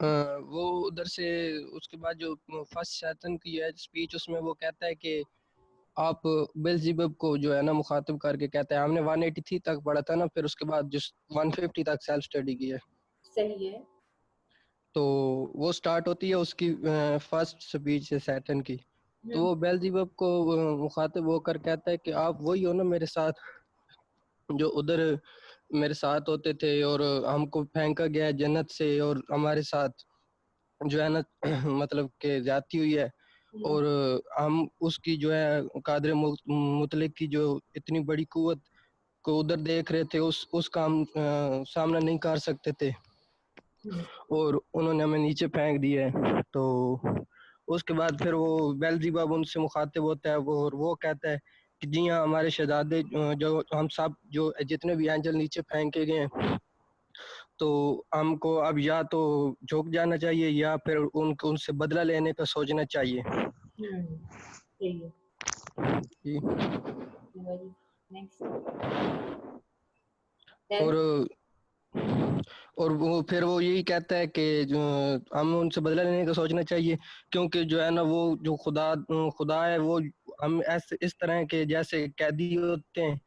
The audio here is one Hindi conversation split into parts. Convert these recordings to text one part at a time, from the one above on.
वो उधर से उसके बाद जो फर्स्ट शैतान की है स्पीच, उसमें वो कहता है कि आप बेल्ज़ेबब को जो है ना मुखातिब करके कहता है, हमने 183 तक पढ़ा था ना, फिर उसके बाद जो 150 तक सेल्फ स्टडी की है। सही है। तो वो स्टार्ट होती है उसकी फर्स्ट स्पीच है सैटर्न की। तो वो बेल्ज़ेबब को मुखातिब होकर कहता है कि आप वही हो ना मेरे साथ, जो उधर मेरे साथ होते थे और हमको फेंका गया है जन्नत से, और हमारे साथ जो है ना मतलब कि ज्यादती हुई है, और हम उसकी जो है कादर मुतलिक की जो इतनी बड़ी कुव्वत को उधर देख रहे थे, उस काम सामना नहीं कर सकते थे, और उन्होंने हमें नीचे फेंक दिया है। तो उसके बाद फिर वो बेल्ज़ेबब उनसे मुखातिब होता है, वो और वो कहता है कि जी हाँ, हमारे शहजादे जो हम सब जो जितने भी एंजल नीचे फेंके गए हैं, तो हमको अब या तो झुक जाना चाहिए या फिर उनको उनसे बदला लेने का सोचना चाहिए। सही है। जी। नेक्स्ट। और वो फिर वो यही कहता है कि जो हमें उनसे बदला लेने का सोचना चाहिए, क्योंकि जो है ना वो जो खुदा है, वो हम ऐसे इस तरह के जैसे कैदी होते हैं,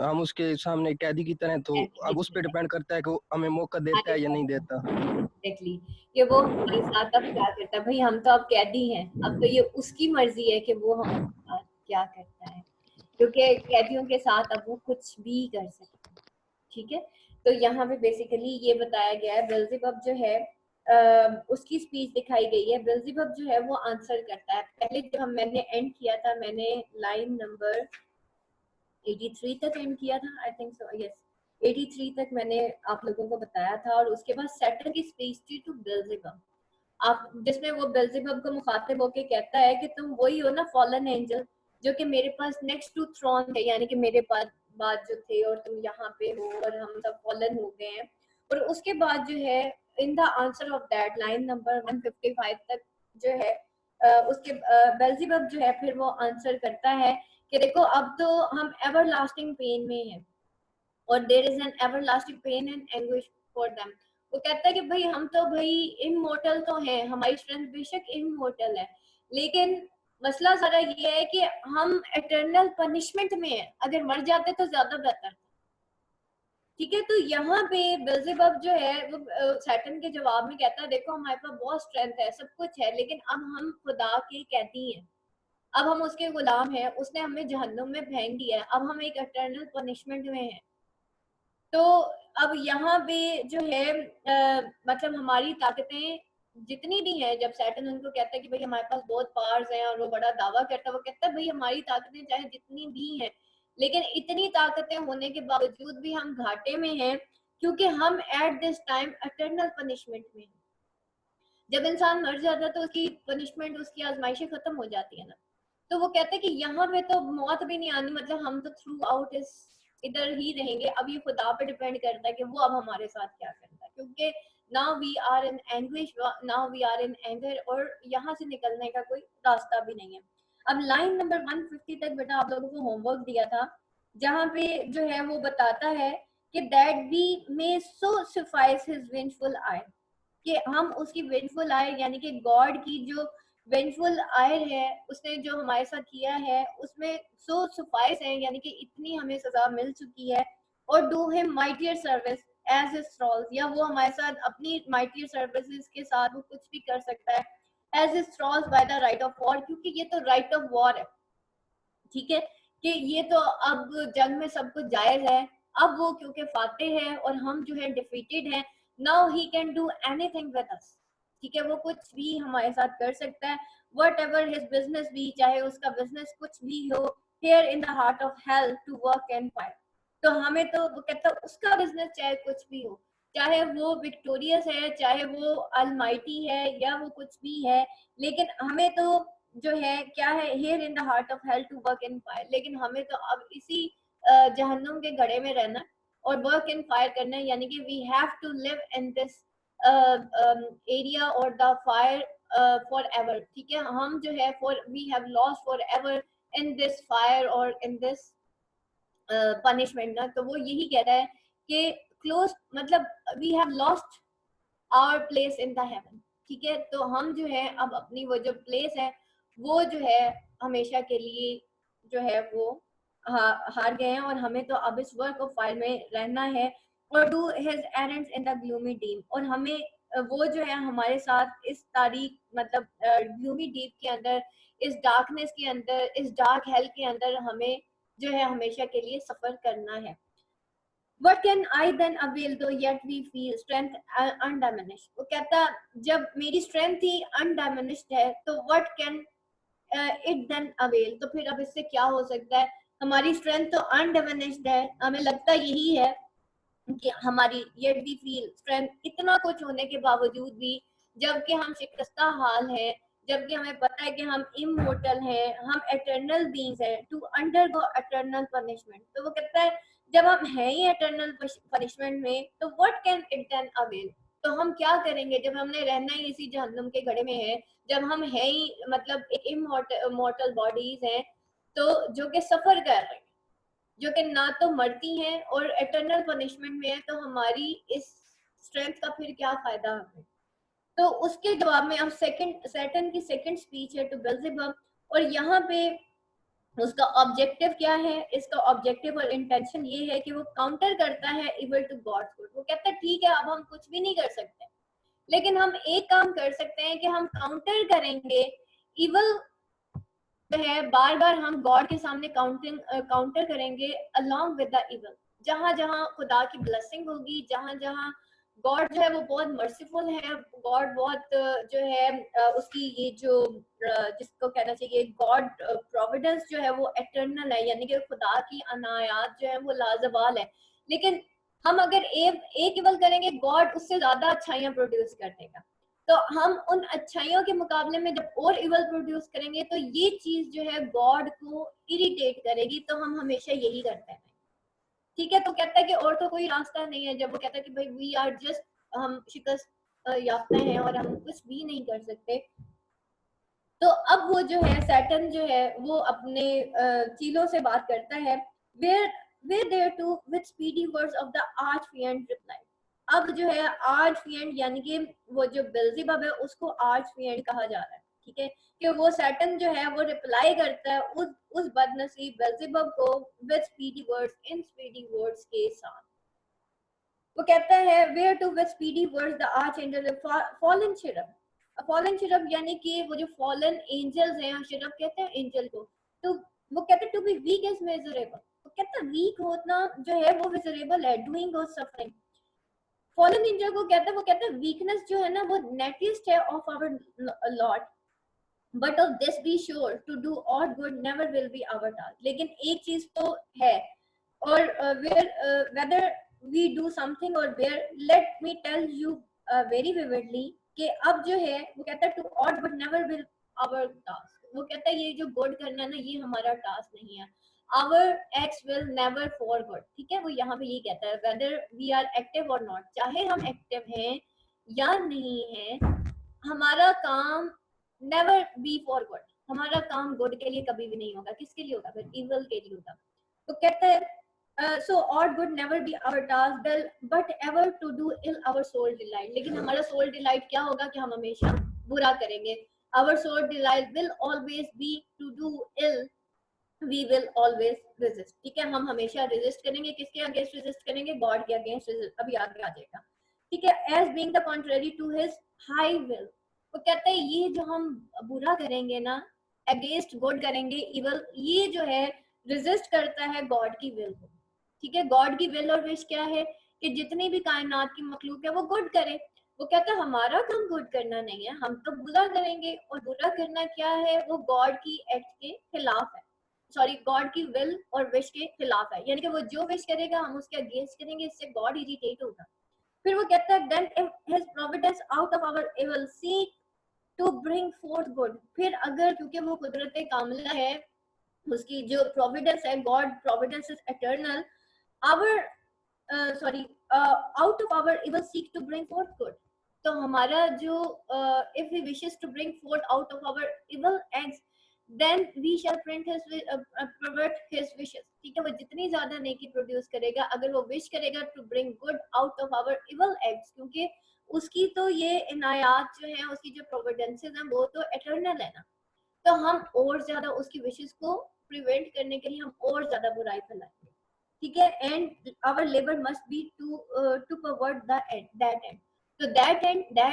हम उसके सामने कैदी की तरह, तो अब उस पर डिपेंड करता है कि वो हमें मौका देता है या नहीं देता। एग्जैक्टली, कि वो हमारे साथ अब क्या करता है। भाई हम तो अब कैदी हैं, अब तो ये उसकी मर्जी है कि वो हमारे साथ क्या करता है, क्योंकि कैदियों के साथ अब वो कुछ भी कर सकता है। ठीक है, तो यहाँ पे बेसिकली ये बताया गया है, बेल्ज़ेबब जो है उसकी स्पीच दिखाई गई है। बेल्ज़ेबब जो है वो आंसर करता है। पहले जब मैंने एंड किया था, मैंने लाइन नंबर 83 तक एंड किया था, आई थिंक सो, यस 83 तक मैंने आप लोगों को बताया था। और उसके बाद सैटर्न की स्पीच थी टू बेल्ज़ेबब, आप जिसमें वो बेल्ज़ेबब को मुखातिब होके कहता है कि तुम वही हो ना फॉलन एंजल, जो कि मेरे पास नेक्स्ट टू थ्रोन थे, यानी कि मेरे पास बाद जो थे, और तुम यहाँ पे हो और हम सब फॉलन हो गए हैं। और उसके बाद जो है in the answer of that line number 155 तक जो है उसके बेल्ज़ेबब जो है फिर वो आंसर करता है कि देखो अब तो हम एवरलास्टिंग पेन में हैं, और there is an everlasting pain and anguish for them. वो कहता है कि भाई हम तो भाई इमोर्टल तो हैं, हमारी स्ट्रेंथ बेशक इमोर्टल है, लेकिन मसला सारा ये है कि हम एटर्नल पनिशमेंट में हैं, अगर मर जाते तो ज्यादा बेहतर। ठीक है, तो यहाँ पे बेल्ज़ेबब जो है वो सैटर्न के जवाब में कहता है देखो हमारे पास बहुत स्ट्रेंथ है, सब कुछ है, लेकिन अब हम खुदा के कैदी हैं, अब हम उसके गुलाम हैं, उसने हमें जहन्नुम में फेंक दिया है, अब हम एक एटर्नल पनिशमेंट में हैं। तो अब यहाँ पे जो है मतलब हमारी ताकतें जितनी भी हैं, जब सैटर्न उनको कहता है कि भाई हमारे पास बहुत पावर्स हैं, और वो बड़ा दावा करता है, वो कहता है भाई हमारी ताकतें चाहे जितनी भी हैं, लेकिन इतनी ताकतें होने के बावजूद भी हम घाटे में हैं, क्योंकि हम at this time eternal punishment में हैं। जब इंसान मर जाता है तो उसकी पनिशमेंट, उसकी आजमाइशें खत्म हो जाती है ना। तो वो कहते हैं कि यहाँ पे तो मौत भी नहीं आनी, मतलब हम तो थ्रू आउट इस इधर ही रहेंगे। अब ये खुदा पे डिपेंड करता है कि वो अब हमारे साथ क्या करता है, क्योंकि now we are in anguish, now we are in anger, और यहाँ से निकलने का कोई रास्ता भी नहीं है। अब लाइन नंबर 150 तक बेटा आप लोगों को होमवर्क दिया था, जहाँ पे जो है वो बताता है कि that we may so suffice his vengeful ire, कि हम उसकी वेंजफुल आयर, यानी कि गॉड की जो वेंजफुल आयर है, उसने जो हमारे साथ किया है उसमें सो सफाइस है, यानी कि इतनी हमें सजा मिल चुकी है। और do him mightier service as his thralls, या वो हमारे साथ अपनी माइटियर सर्विसेज के साथ वो कुछ भी कर सकता है as his thralls by the right of war, क्योंकि ये तो राइट ऑफ वॉर है। ठीक है, कि ये तो अब जंग में सब कुछ जायज है, अब वो क्योंकि फातेह है और हम जो है डिफीटेड हैं, now he can do anything with us. ठीक है, वो कुछ भी हमारे साथ कर सकता है, वट एवर हिज बिजनेस भी, चाहे उसका बिजनेस कुछ भी हो, here in the heart of hell to work and fight. तो हमें तो वो कहता है उसका बिजनेस चाहे कुछ भी हो, चाहे वो विक्टोरियस है, चाहे वो अलमाइटी है, या वो कुछ भी है, लेकिन हमें तो जो है क्या है, here in the heart of hell to work in fire. लेकिन हमें तो अब इसी जहन्नुम के घड़े में रहना और वर्क इन फायर करना है, यानी कि we have to live in this area और द फायर फॉर एवर। ठीक है, हम जो है for we have lost forever in this fire और इन दिस पनिशमेंट ना। तो वो यही कह रहा है कि क्लोज, मतलब we have lost our place in the heaven. ठीक है, तो हम जो है अब अपनी वो जो प्लेस है वो जो है हमेशा के लिए जो है वो हार गए हैं, और हमें तो अब इस वर्क ऑफ फायर में रहना है और do his errands in the gloomy deep. और हमें वो जो है हमारे साथ इस तारीख मतलब ग्लूमी डीप के अंदर, इस डार्कनेस के अंदर, इस डार्क हेल के अंदर हमें जो है हमेशा के लिए सफर करना है। What can I then avail though yet we feel strength undiminished? वो कहता जब मेरी strength ही undiminished है तो what can it then avail? तो फिर अब इससे क्या हो सकता है? हमारी strength तो undiminished है, हमें लगता यही है कि हमारी yet we feel strength, इतना कुछ होने के बावजूद भी, जबकि हम शिकस्ता हाल है, जबकि हमें पता है कि हम इमोर्टल हैं, हम एटर्नल बीइंग्स हैं, टू अंडरगो एटर्नल पनिशमेंट। तो वो कहता है जब हम हैं ही एटर्नल पनिशमेंट में तो what can it then avail? तो हम क्या करेंगे जब हमने रहना ही इसी जहन्नुम के घड़े में है, जब हम हैं ही मतलब एक इमोर्टल बॉडीज हैं तो जो कि सफर कर रहे हैं, जो कि ना तो मरती हैं और एटर्नल पनिशमेंट में है, तो हमारी इस स्ट्रेंथ का फिर क्या फायदा हमें? तो उसके जवाब में अब सैटर्न की सेकंड स्पीच है टू बेल्जेबब, और यहाँ पे उसका ऑब्जेक्टिव क्या है? इसका ऑब्जेक्टिव और इंटेंशन ये है कि वो काउंटर करता है इवल टू गॉड्स गुड। वो कहता है ठीक है अब हम कुछ भी नहीं कर सकते, लेकिन हम एक काम कर सकते हैं कि हम काउंटर करेंगे इवल है, बार बार हम गॉड के सामने काउंटर करेंगे अलोंग विद द इवल। जहां जहां खुदा की ब्लेसिंग होगी, जहां जहां गॉड जो है वो बहुत मर्सीफुल है, गॉड बहुत जो है उसकी ये जो जिसको कहना चाहिए गॉड प्रोविडेंस जो है वो एटर्नल है, यानी कि खुदा की अनायात जो है वो लाजवाल है। लेकिन हम अगर एक इवल करेंगे, गॉड उससे ज्यादा अच्छाइयां प्रोड्यूस कर देगा। तो हम उन अच्छाइयों के मुकाबले में जब और इवल प्रोड्यूस करेंगे तो ये चीज जो है गॉड को इरिटेट करेगी, तो हम हमेशा यही करते हैं। ठीक है, तो कहता है कि और तो कोई रास्ता नहीं है। जब वो कहता है कि भाई वी आर जस्ट, हम शिकस्त याफ्ता हैं और हम कुछ भी नहीं कर सकते, तो अब वो जो है सैटर्न जो है वो अपने चीलों से बात करता है। Where where there to with speedy words of the arch fiend reply. अब जो है आर्च फिएंड यानी कि वो जो बेल्जेबब है उसको आर्च फिएंड कहा जा रहा है। ठीक है, कि वो सैटर्न जो है वो रिप्लाई करता है उस बदनसीब बेल्जेबब को with speedy words, in speedy words के साथ। वो कहता है where to with speedy words the arch angel fallen cherub. Fallen cherub यानी कि वो जो फॉलन एंजल्स हैं, शेरब कहते हैं एंजल को, तो वो कहते हैं to be weak is miserable. वो कहता है वीक होना जो है वो मेजरेबल है, डूइंग और सफरिंग। फॉलन एंजल को कहता है, वो कहता है वीकनेस जो है ना वो नेटिस्ट है of our lord, but of this be sure to do all good never will be our task. लेकिन एक चीज तो है, और whether we do something or where, let me tell you very vividly कि अब जो है वो कहता है to ought but never will our task। वो कहता है ये जो गुड करना है ना ये हमारा टास्क नहीं है, our acts will never for good। ठीक है, वो यहाँ पे ये कहता है whether we are active or not, चाहे हम एक्टिव हैं या नहीं है, हमारा काम never be for good, हमारा काम गुड के लिए कभी भी नहीं होगा। किसके लिए होगा? फिर इवल के लिए होगा। तो कहता है so odd would never be our task but ever to do ill our soul delight। लेकिन हमारा soul delight क्या होगा कि हम हमेशा बुरा करेंगे। our soul delight will always be to do ill, we will always resist। ठीक है, हम हमेशा रेजिस्ट करेंगे। किसके अगेंस्ट रेजिस्ट करेंगे? गॉड के अगेंस्ट रेजिस्ट। अभी आगे आ जाएगा। ठीक है, as being the contrary to his high will। वो कहते हैं ये जो हम बुरा करेंगे ना, अगेंस्ट गुड करेंगे, इवल, ये जो है रेजिस्ट करता है गॉड की विल को। ठीक है, गॉड की विल और विश क्या है कि जितनी भी कायनात की मखलूक है वो गुड करे। वो कहता है हमारा काम गुड करना नहीं है, हम तो बुरा करेंगे। और बुरा करना क्या है? वो गॉड की एक्ट के खिलाफ है, सॉरी गॉड की विल और विश के खिलाफ है। यानी कि वो जो विश करेगा हम उसके अगेंस्ट करेंगे, इससे गॉड इरिटेट होगा। फिर वो कहता है then if his providence out of our evil seek to bring forth good. फिर अगर, क्योंकि वो कुदरत कामिला है, उसकी जो प्रोविडेंस है, God Providence is eternal, our sorry out of our evil seek to bring forth good। तो हमारा जो if he wishes to bring forth out of our evil acts, then we shall pervert his wishes. ठीक है, वो जितनी ज्यादा नेकी प्रोड्यूस करेगा, अगर वो विश करेगा to bring good out of our evil acts, क्योंकि उसकी तो ये इनायात जो है, उसकी जो प्रोविडेंसेस हैं वो तो एटर्नल है ना, तो हम और ज्यादा उसकी विशेस को प्रिवेंट करने के लिए हम और ज्यादा बुराई फैलाएंगे, ठीक है। And our labour must be to pervert that end. तो दैट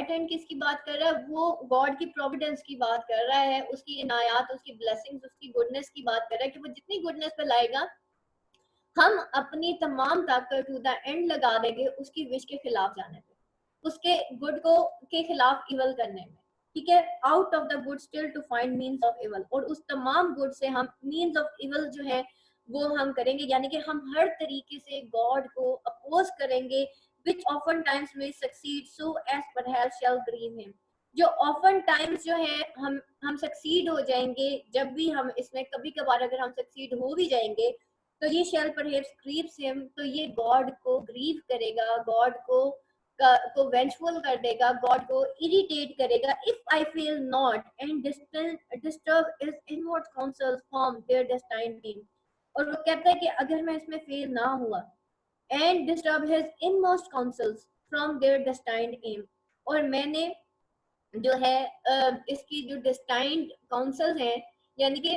एंड किसकी बात कर रहा है? वो गॉड की प्रोविडेंस की बात कर रहा है, उसकी इनायात, उसकी ब्लेसिंग्स, उसकी गुडनेस की बात कर रहा है कि वो जितनी गुडनेस फैलाएगा हम अपनी तमाम ताकत टू द एंड लगा देंगे उसकी विश के खिलाफ जाने पे, उसके गुड को के खिलाफ इवल करने में, ठीक है। Out of the good still to find means of evil, और उस तमाम गुड से हम मीन्स ऑफ इवल जो है वो हम करेंगे, यानी कि हम हर तरीके से गॉड को अपोज करेंगे, which often times may succeed so as perhaps shall grieve him। जो often times जो है हम सक्सीड हो जाएंगे, जब भी हम इसमें कभी कभार अगर हम सक्सीड हो भी जाएंगे तो ये shall perhaps grieves him, तो ये गॉड को ग्रीव करेगा, गॉड को वेंचफुल कर देगा, गॉड को इरिटेट करेगा। If I fail not and disturb his inward counsels from their destined aim, और वो कहता है कि अगर मैं इसमें फेल ना हुआ and disturb his inmost counsels from their destined aim, और मैंने जो है इसकी जो destined counsels हैं, यानी कि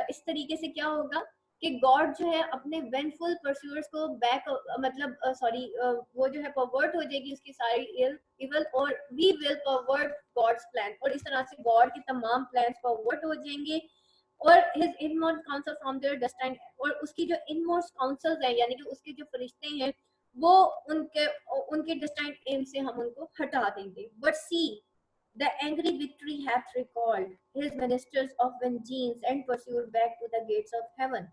इस तरीके से क्या होगा कि गॉड जो है अपने वेंटफुल परस्यूअर्स को बैक मतलब सॉरी वो जो है परवर्ट हो जाएगी उसकी सारी इवल, और we will pervert God's plan, और इस तरह से गॉड के तमाम प्लान्स परवर्ट हो जाएंगे, और his inmost counsel from their destined, और उसकी जो inmost counsels है यानी कि उसके जो फरिश्ते हैं वो उनके destined aim से हम उनको हटा देंगे। But see, the angry victory hath recalled his ministers of vengeance and pursued back to the gates of heaven।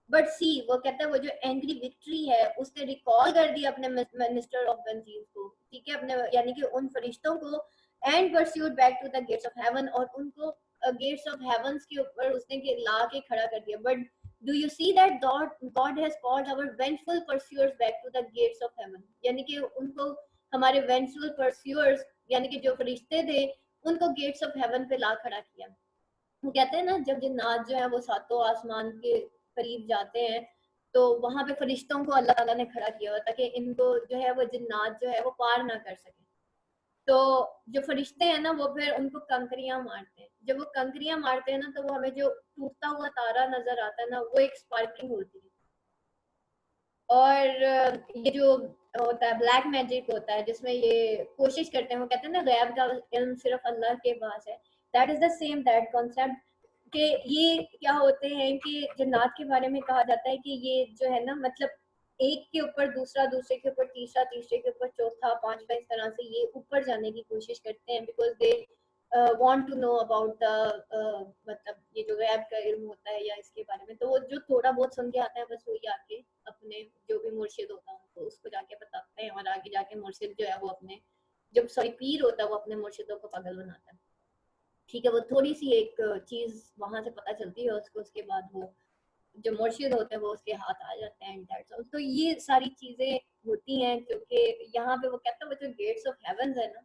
But see, वो कहता है वो जो angry victory है उसने रिकॉल कर दिया अपने minister of vengeance को, ठीक है, अपने यानी कि उन फरिश्तों को, and pursued back to the gates of heaven, और उनको गेट्स ऑफ हेवंस के ऊपर उसने ला के खड़ा कर दिया। But do you see that God has called our vengeful pursuers back to the gates of heaven, यानी कि उनको हमारे वेंचफुल परस्यूअर्स यानी कि जो फरिश्ते थे उनको गेट्स ऑफ हेवन पे ला खड़ा किया। वो कहते हैं ना जब जिन्नात जो है वो सातों आसमान के करीब जाते हैं तो वहां पे फरिश्तों को अल्लाह ताला ने खड़ा किया हुआ ताकि इनको जो है वो जिन्नात जो है वो पार ना कर सके। तो जो फरिश्ते हैं ना वो फिर उनको कंकरियां मारते हैं, जब वो कंकरियां मारते हैं ना तो वो हमें जो टूटता हुआ तारा नजर आता है ना वो एक स्पार्किंग होती है। और ये जो होता है ब्लैक मैजिक होता है जिसमें ये कोशिश करते हैं, वो कहते हैं ना गैब का इल्म सिर्फ अल्लाह के पास है, that is the same that concept कि ये क्या होते हैं कि जन्नात के बारे में कहा जाता है कि ये जो है ना मतलब एक के ऊपर दूसरा, दूसरे के ऊपर तीसरा, तीसरे के ऊपर चौथा, पांचवा, इस तरह से ये ऊपर जाने की कोशिश करते हैं because they want to know about the मतलब ये जो गैब का इल्म होता है या इसके बारे में, तो वो जो थोड़ा बहुत सुन के आता है बस वही आके अपने जो भी मुर्शिद होता है तो उसको जाके बताते हैं, और आगे जाके मुर्शिद जो है वो अपने जब सॉरी पीर होता है वो अपने मुर्शिदों को पागल बनाता है, ठीक है। वो थोड़ी सी एक चीज वहां से पता चलती है उसको, उसके बाद वो जो मुर्शिद होते हैं वो उसके हाथ आ जाते हैं दैट्स ऑल। तो ये सारी चीजें होती हैं क्योंकि यहाँ पे वो कहता है वो जो गेट्स ऑफ हेवंस है ना,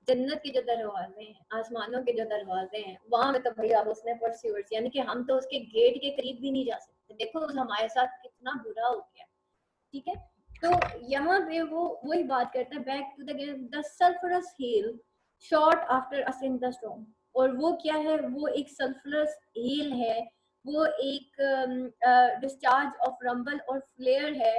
जन्नत के जो दरवाजे हैं, आसमानों के जो दरवाजे हैं, वहां में तो भैया उसने परस्यूअर्स यानी कि हम तो उसके गेट के करीब भी नहीं जा सकते, देखो हमारे साथ कितना बुरा हो गया, ठीक है। तो यहाँ पे वो वही बात करता है back to the sulphurous hell shot after us in the storm, और वो क्या है, वो एक सल्फरस हेल है, वो एक डिस्चार्ज ऑफ रंबल और फ्लेयर है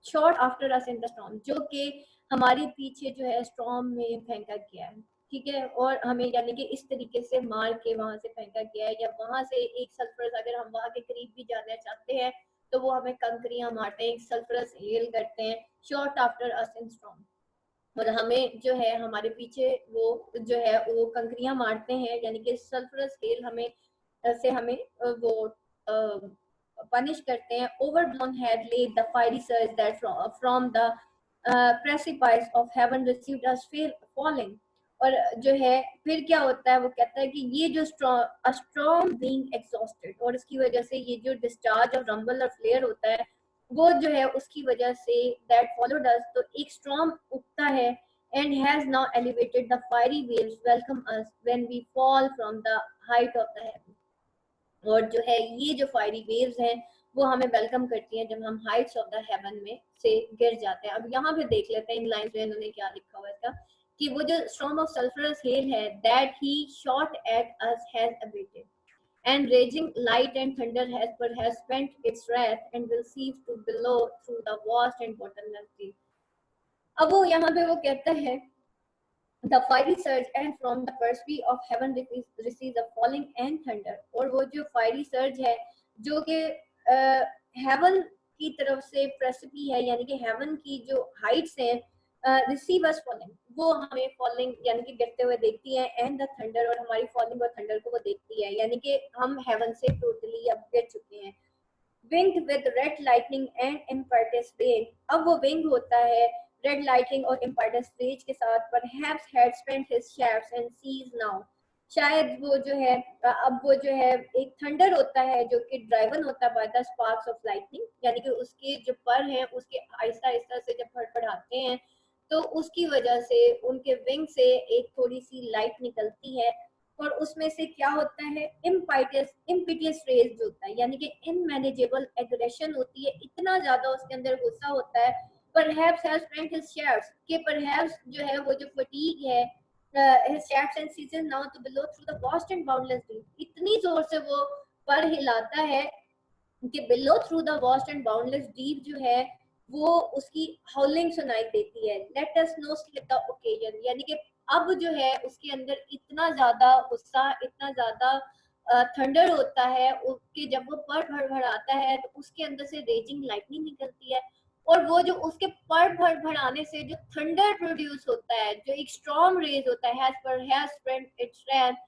short after us in the storm, जो कि हमारे पीछे जो है स्टॉर्म में फेंका गया है, ठीक है, और हमें यानी कि इस तरीके से मार के वहां से फेंका गया है, या वहां से एक सल्फरस अगर हम वहां के करीब भी जाना चाहते हैं तो वो हमें कंकरियां मारते हैं, सल्फरस हेल करते हैं शॉर्ट आफ्टर अस इन स्टॉर्म, और हमें जो है हमारे पीछे वो जो है वो कंकरियां मारते हैं, यानी कि सल्फरस हेल हमें से हमें वो पनिश करते हैं। Overblown had laid the fiery surge that from the precipice of heaven received us falling, और जो है फिर क्या होता है, वो कहता है कि ये जो स्ट्रॉम बीइंग एग्जॉस्टेड, और इसकी वजह से ये जो डिस्चार्ज और रंबल और फ्लेयर होता है वो जो है उसकी वजह से दैट फॉलोड अस, तो एक स्टॉर्म उठता है and has now elevated the fiery waves welcome us when we fall from the height of the heaven। और जो है ये जो फायरी वेव्स हैं वो हमें वेलकम करती हैं जब हम हाइट्स ऑफ द हेवन में से गिर जाते हैं। अब यहाँ पे देख लेते हैं इन लाइन में इन्होंने क्या लिखा हुआ है इसका, कि वो जो स्टॉर्म ऑफ सल्फरस हेल है that he shot at us has abetted and raging light and thunder has spent its wrath and will cease to bellow through the vast and bottomless deep। अब वो यहाँ पे वो कहता है the fiery surge and from the perspy of heaven receives a falling and thunder। और वो जो fiery surge है जो कि heaven की तरफ से प्रस्पी है यानी कि heaven की जो heights हैं receive us falling, वो हमें falling यानी कि गिरते हुए देखती है and the thunder, और हमारी falling और thunder को वो देखती है यानी कि हम heaven से totally अब गिर चुके हैं। winged with red lightning and impetuous rage। अब वो wing होता है रेड लाइटिंग और इम्पल्स रेज के साथ, perhaps had spent his shafts and sees now। शायद वो जो है अब वो जो है एक थंडर होता है जो कि ड्राइवन होता है by the sparks of lightning, यानी कि उसके जो पर हैं उसके आहिस्ता आहिस्ता से जब फड़फड़ाते हैं तो उसकी वजह से उनके विंग से एक थोड़ी सी लाइट निकलती है और उसमें से क्या होता है इम्पीटियस रेज होता है यानी कि इनमैनेजेबल एग्रेशन होती है, इतना ज्यादा उसके अंदर गुस्सा होता है। perhaps has spent his shafts कि perhaps जो है वो जो fatigue है his shafts and seizes now to below through the vast and boundless deep, इतनी जोर से वो पर हिलाता है कि below through the vast and boundless deep जो है वो उसकी howling सुनाई देती है। let us know slip the occasion, यानी कि अब जो है उसके अंदर इतना ज्यादा गुस्सा इतना ज्यादा थंडर होता है कि जब वो पर भड़भड़ाता है तो उसके अंदर से रेजिंग लाइटनिंग निकलती है और वो जो उसके पर भड़भड़ाने से जो थंडर प्रोड्यूस होता है जो एक स्ट्रॉन्ग रेज होता है has spent its wrath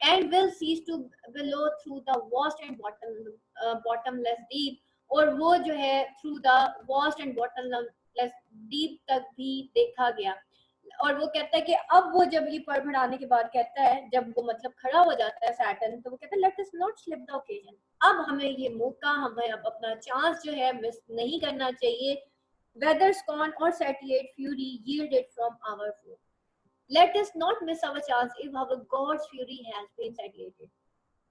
and will cease to below through the vast and bottomless deep, और वो जो है through the vast and bottomless deep तक भी देखा गया। और वो कहता है कि अब वो जब ये पर भड़ाने के बाद कहता है जब वो मतलब खड़ा हो जाता है सैटर्न तो वो कहता है let us not slip the occasion, अब हमें ये मौका हमें अब अपना चांस जो है मिस नहीं करना चाहिए। whether scorn or satiate fury yielded from our foe, let us not miss our chance if our God's fury has been satiated।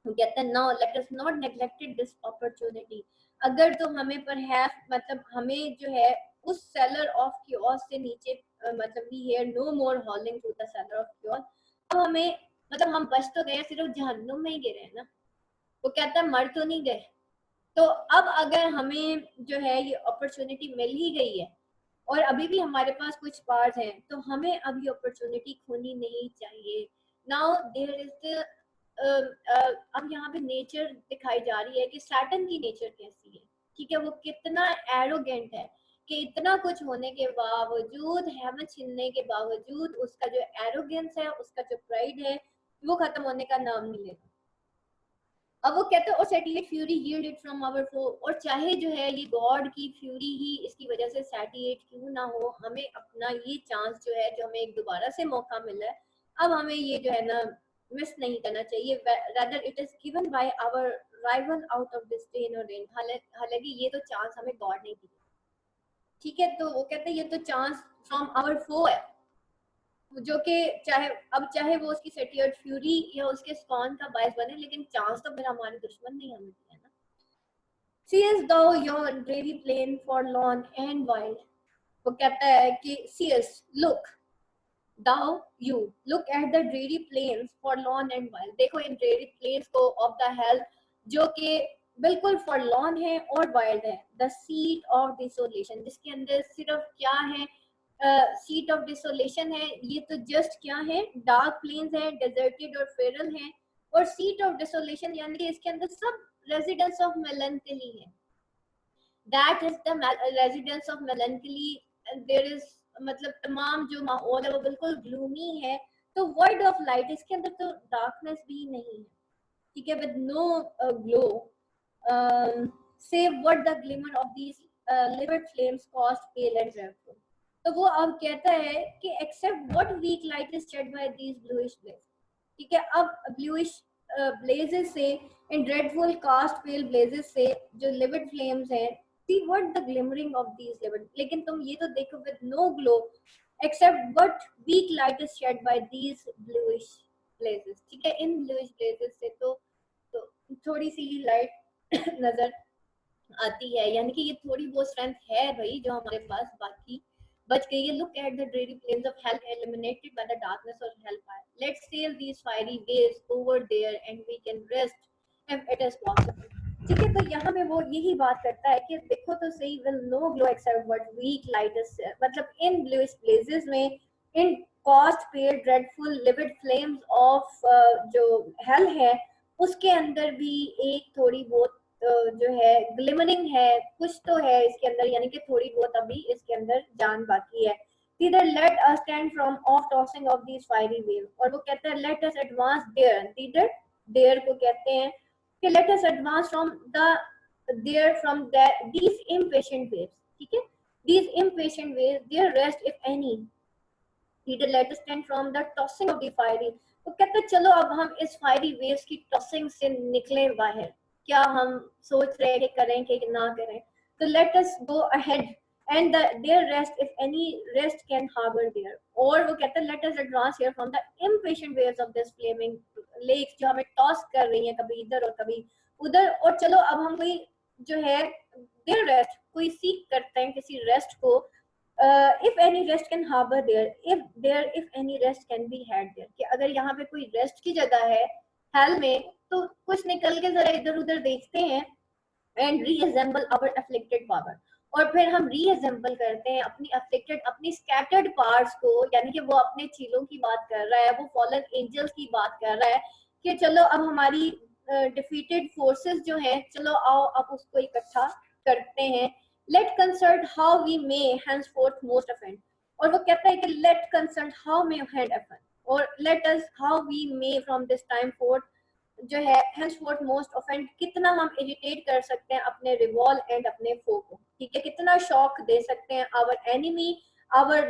कहता है now let us not neglected this opportunity, अगर तो हमें पर है मतलब हमें जो है उस सेलर ऑफ क्योस से नीचे मतलब we hear no more howling through the cellar of chaos, तो हमें मतलब हम बच तो गए सिर्फ जहन्नुम में ही गिरे हैं ना, वो कहता है मर तो नहीं गए। तो अब अगर हमें जो है ये अपॉर्चुनिटी मिल ही गई है और अभी भी हमारे पास कुछ पार्ट हैं तो हमें अब ये अपॉर्चुनिटी खोनी नहीं चाहिए। नाउ देयर इज अब यहाँ पे नेचर दिखाई जा रही है कि सैटर्न की नेचर कैसी है, ठीक है, वो कितना एरोगेंट है कि इतना कुछ होने के बावजूद हेवन छीनने के बावजूद उसका जो एरोगेंस है उसका जो प्राइड है वो खत्म होने का नाम नहीं लेगा। अब वो कहते हैं और satiate fury yielded from our फो, और चाहे जो है ये गॉड की फ्यूरी ही इसकी वजह से सैटिएट क्यों ना हो, हमें अपना ये चांस जो है जो हमें एक दोबारा से मौका मिला है अब हमें ये जो है ना मिस नहीं करना चाहिए। Rather it is given by our rival out of this pain और रेन, हालांकि ये तो चांस हमें गॉड ने दी, ठीक है। तो वो कहते हैं ये तो चांस फ्रॉम आवर फो है जो कि चाहे वो उसकी सेटियर्ड फ्यूरी या उसके स्कॉन का बायस बने, लेकिन चांस तो फिर हमारे दुश्मन ने हमें दिया ना। Seest thou your dreary plain forlorn and wild, वो कहता है कि seest look thou you look at the dreary plains forlorn and wild, देखो इन dreary plains को of the hell जो कि बिल्कुल forlorn है और wild है, the seat of desolation जिसके अंदर सिर्फ क्या है सीट ऑफ डिसोलेशन है, ये तो जस्ट क्या है डार्क प्लेन्स है डेजर्टेड और फेरल है, और सीट ऑफ डिसोलेशन यानी कि इसके अंदर सब रेजिडेंस ऑफ मेलंकली है, that is the residence of melancholy, there is मतलब तमाम जो माहौल है वो बिल्कुल ग्लूमी है, तो वर्ड ऑफ लाइट इसके अंदर तो डार्कनेस भी नहीं है, ठीक है, with no glow save what the glimmer of these livid flames caused pale and dreadful। तो वो अब कहता है कि except what weak light is shed by these bluish blaze, ठीक है, अब ब्लूइश ब्लेजेस से in dreadful cast pale blazes से जो लिविड फ्लेम्स हैं, see what the glimmering of these livid, लेकिन तुम ये तो देखो with no glow except what weak light is shed by these bluish blazes, ठीक है, इन ब्लूइश ब्लेजेस से तो थोड़ी सी लाइट नजर आती है, यानी कि ये थोड़ी बहुत स्ट्रेंथ है भाई जो हमारे पास बाकी बच गई है. Look at the dreary flames of hell illuminated by the darkness of hellfire. Let's sail these fiery waves over there and we can rest if it is possible. ठीक है, तो यहाँ पे वो यही बात करता है कि देखो तो सही, will no glow except what weak light is, मतलब इन bluish blazes में, इन cost pale dreadful livid flames of जो hell है उसके अंदर भी एक थोड़ी बहुत जो है ग्लिमरिंग है, कुछ तो है इसके अंदर, यानी कि थोड़ी बहुत अभी इसके अंदर जान बाकी है. Either let us stand from off tossing of these fiery waves, और वो कहता है let us advance there. Either there को कहते हैं कि let us advance from the there from that these impatient waves. ठीक है, these impatient waves their rest if any. Either let us stand from the tossing of the fiery. तो कहते हैं चलो अब हम इस फायरी वेव्स की टॉसिंग से निकले बाहर. क्या हम सोच रहे हैं कि करें कि ना करें? तो let us go ahead and there rest if any rest can harbour there. और वो कहते हैं let us advance here from the impatient waves of this flaming lakes जो हमें टॉस कर रही हैं कभी इधर और कभी उधर. और चलो अब हम कोई जो है देयर रेस्ट कोई सीख करते हैं किसी रेस्ट को. if any rest can harbor there, if any rest can be had there, कि अगर यहाँ पे कोई रेस्ट की जगह है हेल में तो कुछ निकल के जरा इधर उधर देखते हैं. And reassemble our afflicted power, और फिर हम रीअसेंबल करते हैं अपनी अफ्लिक्टेड अपनी स्कैटर्ड पार्ट्स को, यानी कि वो अपने चीलों की बात कर रहा है, वो फॉलन एंजल्स की बात कर रहा है कि चलो अब हमारी डिफीटेड फोर्सेस जो हैं चलो आओ अब उसको इकट्ठा करते हैं. let consult how we may henceforth most offend, और वो कहता है कि let consult how may offend offend, और let us how we may from this time forth जो है henceforth most offend, कितना हम इरिटेट कर सकते हैं अपने रिवॉल एंड अपने फो को. ठीक है, कितना शॉक दे सकते हैं our enemy our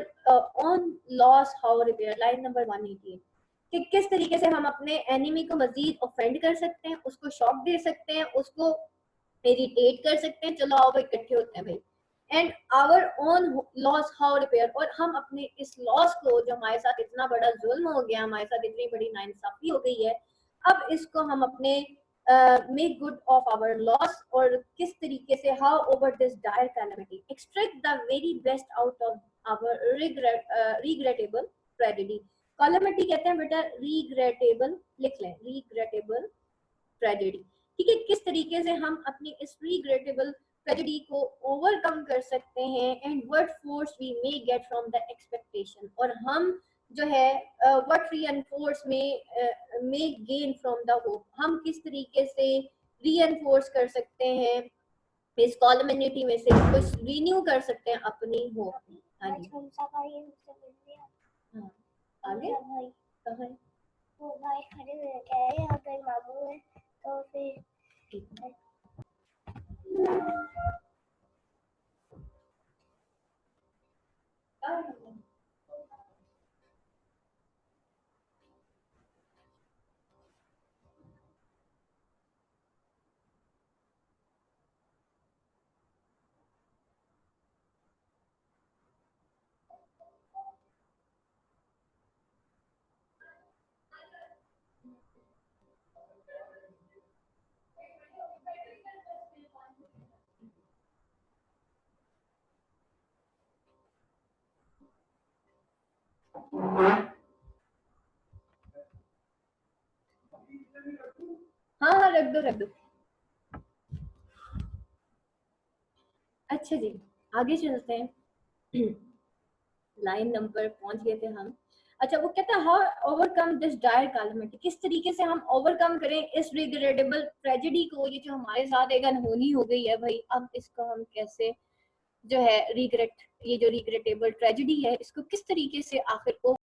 own loss how repair. Line number 188 कि किस तरीके से हम अपने एनिमी को मजीद ऑफेंड कर सकते हैं, उसको शॉक दे सकते हैं, उसको इरिटेट कर सकते हैं. चलो आओ भाई इकट्ठे होते हैं भाई. And our own loss how repair, और हम अपने इस लॉस को जो हमारे साथ इतना बड़ा जुल्म हो गया, हमारे साथ इतनी बड़ी नाइंसाफी हो गई है, अब इसको हम अपने make good of our loss, और किस तरीके से how over this dire calamity extract the very best out of our regrettable tragedy. Calamity कहते हैं बेटा रिग्रेटेबल, लिख लें रिग्रेटेबल ट्रेजेडी. ठीक है, किस तरीके से हम अपनी इस रिग्रेटेबल ट्रेजेडी को ओवरकम कर सकते हैं. And what force we may get from the expectation, और हम जो है what reinforce may gain from the hope, हम किस तरीके से रीएनफोर्स कर सकते हैं इस कॉलमिनिटी में से कुछ रिन्यू कर सकते हैं अपनी होप. हाँ जी, हाँ आगे कहाँ है वो भाई खड़े हुए कह रहे हैं अगर मामू है तो फिर हाँ हाँ रख दो. अच्छा जी, आगे चलते हैं. लाइन नंबर पहुंच गए थे हम. अच्छा, वो कहता है how overcome this dire calamity, किस तरीके से हम ओवरकम करें इस रिग्रेटेबल ट्रेजेडी को. ये जो हमारे साथ एक अनहोनी हो गई है भाई, अब इसको हम कैसे जो है रिग्रेट, ये जो रिग्रेटेबल ट्रेजेडी है इसको किस तरीके से आखिर